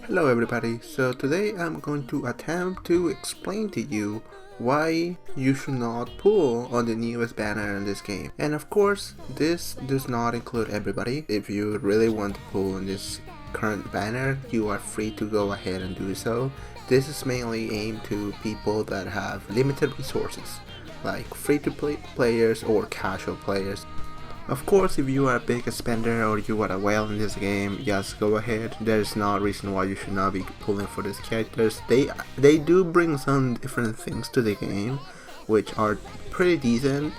Hello everybody, so today I'm going to attempt to explain to you why you should not pull on the newest banner in this game. And of course, this does not include everybody. If you really want to pull on this current banner, you are free to go ahead and do so. This is mainly aimed to people that have limited resources, like free-to-play players or casual players. Of course, if you are a big spender or you are a whale in this game, just go ahead. There's no reason why you should not be pulling for these characters. They do bring some different things to the game, which are pretty decent.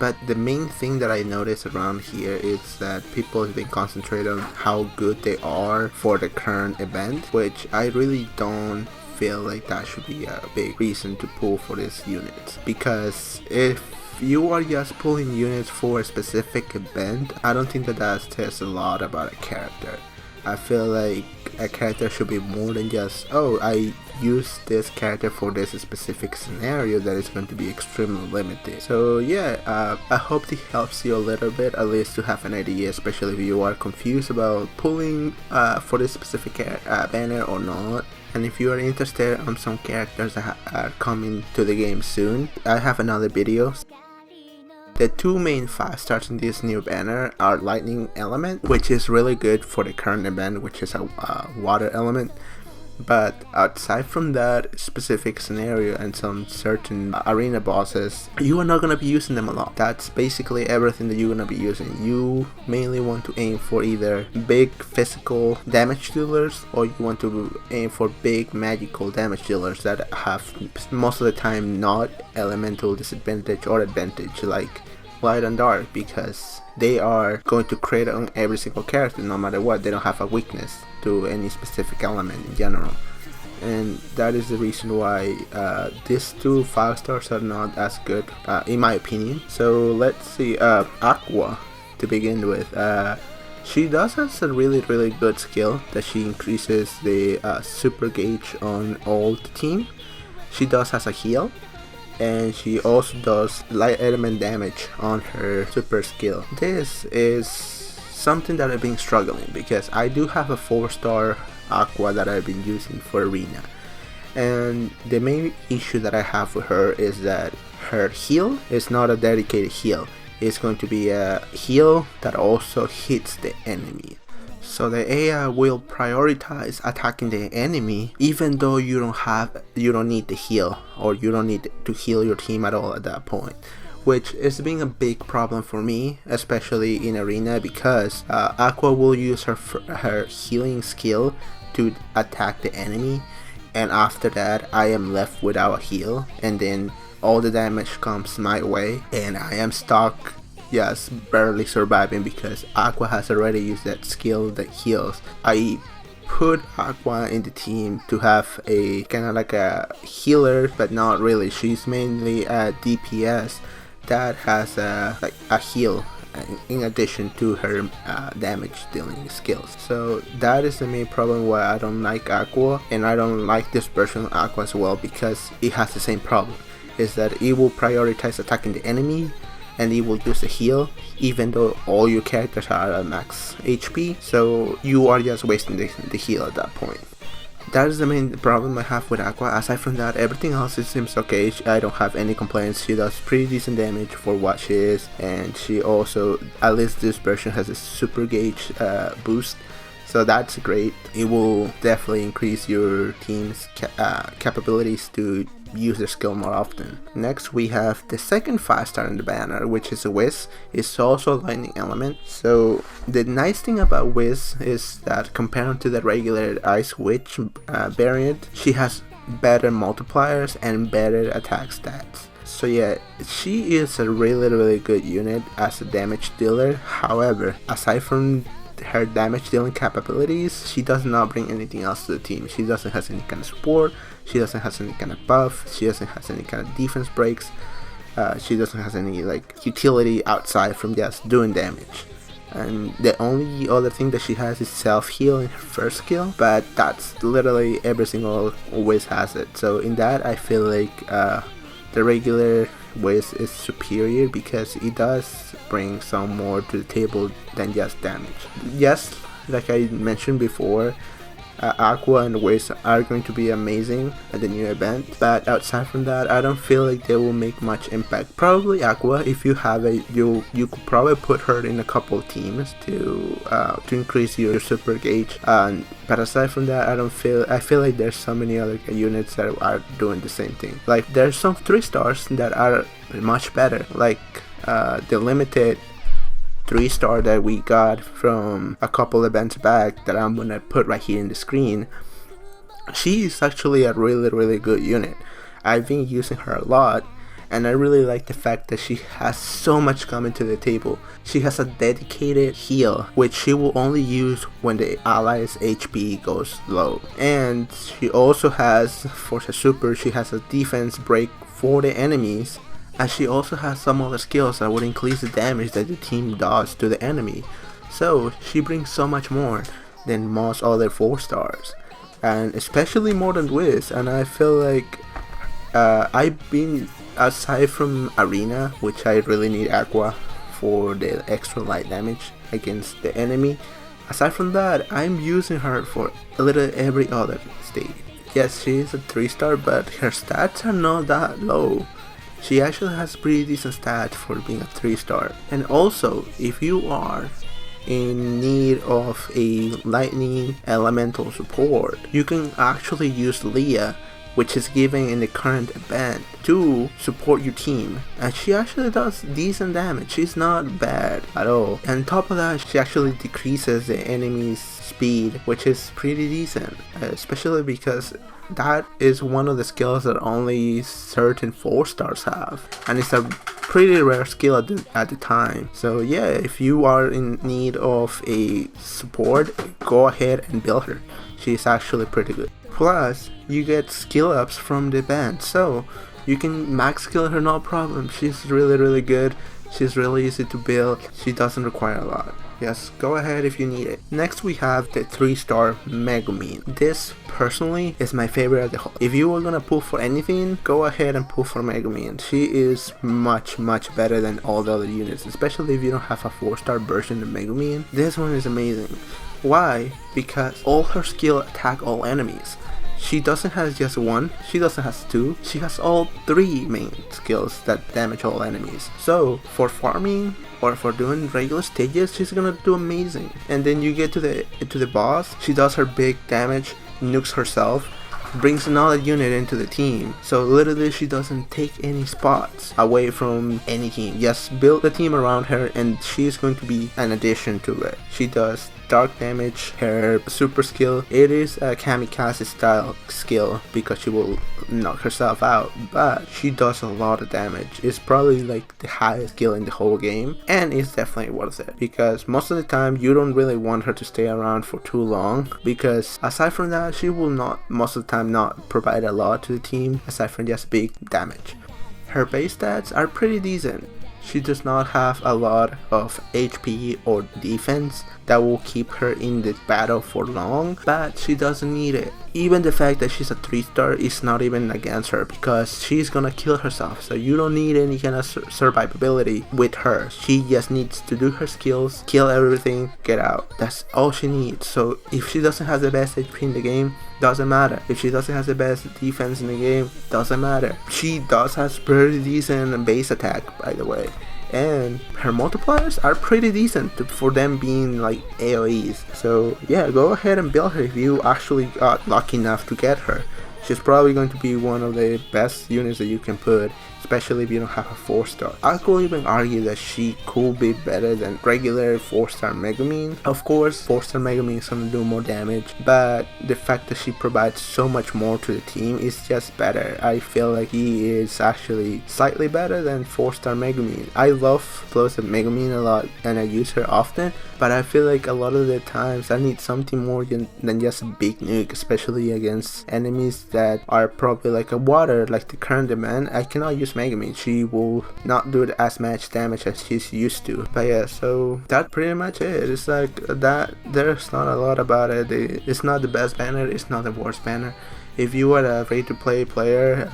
But the main thing that I notice around here is that people have been concentrated on how good they are for the current event, which I really don't feel like that should be a big reason to pull for these units. Because if you are just pulling units for a specific event, I don't think that says a lot about a character. I feel like a character should be more than just, oh, I use this character for this specific scenario that is going to be extremely limited. So yeah, I hope it helps you a little bit, at least to have an idea, especially if you are confused about pulling for this specific banner or not. And if you are interested on some characters that are coming to the game soon, I have another video. The two main 5 stars in this new banner are Lightning Element, which is really good for the current event, which is a water element. But outside from that specific scenario and some certain arena bosses, you are not going to be using them a lot. That's basically everything that you're going to be using. You mainly want to aim for either big physical damage dealers, or you want to aim for big magical damage dealers that have most of the time not elemental disadvantage or advantage, like light and dark, because they are going to crit on every single character no matter what. They don't have a weakness to any specific element in general, and that is the reason why these two 5 stars are not as good in my opinion. So let's see, Aqua to begin with. She does have a really good skill that she increases the super gauge on all the team. She does has a heal, and she also does light element damage on her super skill. This is something that I've been struggling, because I do have a 4-star Aqua that I've been using for arena, and the main issue that I have with her is that her heal is not a dedicated heal. It's going to be a heal that also hits the enemy. So the AI will prioritize attacking the enemy even though you don't need the heal, or you don't need to heal your team at all at that point, which is being a big problem for me, especially in arena, because Aqua will use her healing skill to attack the enemy, and after that I am left without a heal, and then all the damage comes my way and I am stuck, yes, barely surviving, because Aqua has already used that skill that heals. I put Aqua in the team to have a kind of like a healer, but not really. She's mainly a DPS that has a heal in addition to her damage dealing skills. So that is the main problem why I don't like Aqua, and I don't like this version of Aqua as well, because it has the same problem, is that it will prioritize attacking the enemy and it will use the heal even though all your characters are at max HP, so you are just wasting the heal at that point. That is the main problem I have with Aqua. Aside from that, everything else it seems okay. I don't have any complaints. She does pretty decent damage for what she is, and she also, at least this version, has a super gauge boost, so that's great. It will definitely increase your team's capabilities to use their skill more often. Next we have the second 5-star in the banner, which is a Wiz. It's also a lightning element. So the nice thing about Wiz is that compared to the regular Ice Witch variant, she has better multipliers and better attack stats. So yeah, she is a really good unit as a damage dealer. However, aside from her damage dealing capabilities, she does not bring anything else to the team. She doesn't have any kind of support, she doesn't have any kind of buff, she doesn't have any kind of defense breaks, she doesn't have any like utility outside from just doing damage. And the only other thing that she has is self heal in her first skill, but that's literally every single Wiz has it. So in that I feel like the regular Wiz is superior, because it does bring some more to the table than just damage. Yes, like I mentioned before, Aqua and Wiz are going to be amazing at the new event, but outside from that, I don't feel like they will make much impact. Probably Aqua, if you have it, you could probably put her in a couple teams to increase your super gauge. But aside from that, I feel like there's so many other units that are doing the same thing. Like there's some 3-stars that are much better, like the limited 3-star that we got from a couple events back that I'm gonna put right here in the screen. She is actually a really good unit. I've been using her a lot, and I really like the fact that she has so much coming to the table. She has a dedicated heal, which she will only use when the allies' HP goes low. And she also has, for her super, she has a defense break for the enemies. And she also has some other skills that would increase the damage that the team does to the enemy. So she brings so much more than most other 4-stars, and especially more than Wiz. And I feel like I've been, aside from Arena, which I really need Aqua for the extra light damage against the enemy, aside from that, I'm using her for a little every other stage. Yes, she is a 3-star, but her stats are not that low. She actually has pretty decent stats for being a 3-star. And also, if you are in need of a lightning elemental support, you can actually use Leah, which is given in the current event, to support your team. And she actually does decent damage. She's not bad at all. And on top of that, she actually decreases the enemy's speed, which is pretty decent, especially because that is one of the skills that only certain 4-stars have, and it's a pretty rare skill at the time. So yeah, if you are in need of a support, go ahead and build her. She's actually pretty good. Plus, you get skill ups from the band, so you can max skill her no problem. She's really good. She's really easy to build. She doesn't require a lot. Yes, go ahead if you need it. Next we have the 3-star Megumin. This personally is my favorite of the whole. If you were gonna pull for anything, go ahead and pull for Megumin. She is much better than all the other units, especially if you don't have a 4-star version of Megumin. This one is amazing. Why? Because all her skill attack all enemies. She doesn't have just one, she doesn't have two, she has all 3 main skills that damage all enemies. So for farming or for doing regular stages, she's gonna do amazing. And then you get to the boss, she does her big damage, nukes herself, brings another unit into the team. So literally she doesn't take any spots away from any team. Just build the team around her and she's going to be an addition to it. She does dark damage. Her super skill, it is a kamikaze style skill because she will knock herself out, but she does a lot of damage. It's probably like the highest skill in the whole game, and it's definitely worth it because most of the time you don't really want her to stay around for too long, because aside from that, she will not most of the time not provide a lot to the team aside from just big damage. Her base stats are pretty decent. She does not have a lot of HP or defense that will keep her in the battle for long, but she doesn't need it. Even the fact that she's a 3-star is not even against her because she's gonna kill herself, so you don't need any kind of survivability with her. She just needs to do her skills, kill everything, get out. That's all she needs. So if she doesn't have the best HP in the game, doesn't matter. If she doesn't have the best defense in the game, doesn't matter. She does have pretty decent base attack, by the way, and her multipliers are pretty decent for them being like AoEs. So yeah, go ahead and build her if you actually got lucky enough to get her. She's probably going to be one of the best units that you can put, especially if you don't have a 4-star. I could even argue that she could be better than regular 4-star Megumin. Of course, 4-star Megumin is going to do more damage, but the fact that she provides so much more to the team is just better. I feel like he is actually slightly better than 4-star Megumin. I love Explosive Megumin a lot and I use her often, but I feel like a lot of the times I need something more than just a big nuke, especially against enemies that are probably like a water, like the current demand. I cannot use Megumin. She will not do as much damage as she's used to. But yeah, so that's pretty much it. It's like that. There's not a lot about it. It's not the best banner, it's not the worst banner. if you are a free-to-play player,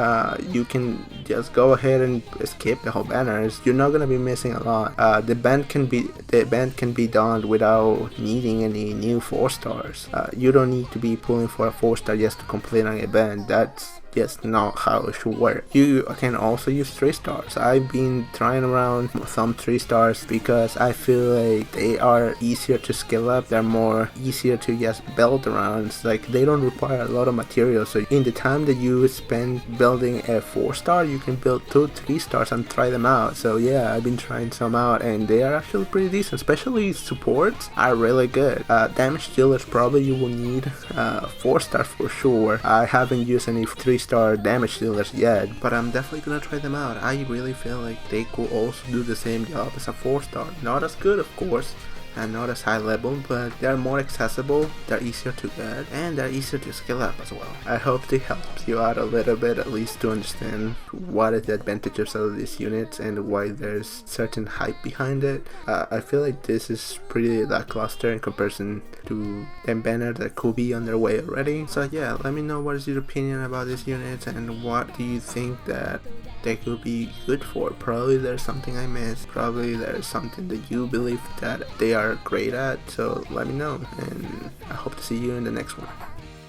you can just go ahead and skip the whole banners. You're not gonna be missing a lot. The event can be done without needing any new 4-stars. You don't need to be pulling for a 4-star just to complete an event. That's just not how it should work. You can also use 3-stars. I've been trying around some 3-stars because I feel like they are easier to skill up. They're more easier to just build around. It's like they don't require a lot of material. So in the time that you spend building a 4-star, you can build 2 3-stars and try them out. So yeah, I've been trying some out and they are actually pretty decent. Especially supports are really good. Damage dealers, probably you will need 4-stars for sure. I haven't used any 3-star damage dealers yet, but I'm definitely gonna try them out. I really feel like they could also do the same job as a 4-star. Not as good, of course, and not as high level, but they're more accessible, they're easier to get, and they're easier to skill up as well. I hope they helped you out a little bit, at least to understand what is the advantages of these units and why there's certain hype behind it. I feel like this is pretty lackluster in comparison to them banners that could be on their way already. So yeah, let me know what is your opinion about these units and what do you think that they could be good for. Probably there's something I missed, probably there's something that you believe that they are great at, so let me know, and I hope to see you in the next one.